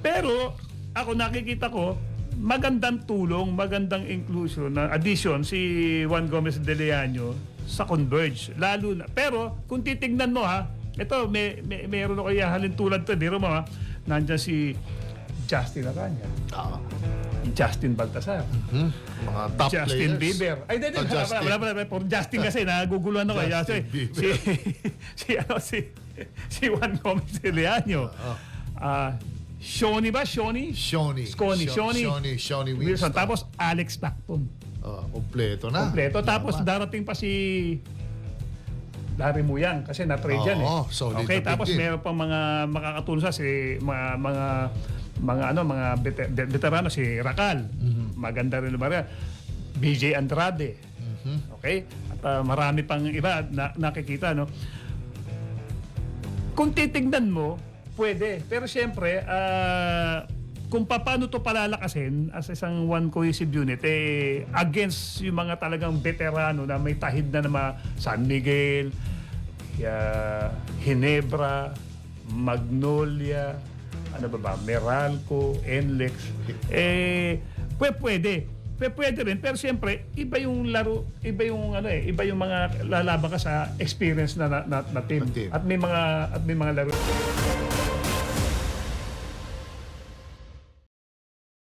Pero ako nakikita ko magandang tulong, magandang inclusion na addition si Juan Gomez de Leaño sa Converge. Lalo na. Pero kung titignan mo ha, ito meron ako ihahalin tulad to, biro mo ha. Nandiyan si Justin Aranya. Justin Baltasar. Mga top Justin players. Bieber. Ay, hindi. Wala. For Justin kasi, naguguluhan ako. Justin Bieber. Si Juan Gomez de Leaño. Shoni ba? Shoni Wilson. Tapos Alex Lacton. Kompleto na. Kompleto. Tapos darating pa si Larry Muyang kasi na-trade yan eh. Solid Okay, na tapos big meron pang mga makakatulong sa si mga veterano si Rakal. Maganda rin ba? BJ Andrade. Okay? At marami pang iba na nakikita, no? Kung titignan mo, pwede. Pero siyempre, kung paano to palalakasin as isang one cohesive unit, against yung mga talagang veterano na may tahid na naman San Miguel, Ginebra, Magnolia, ano ba, Meralco, NLEX, pwede. Pwede rin, pero siyempre, iba yung laro, iba yung mga lalaban ka sa experience na team. At may mga laro.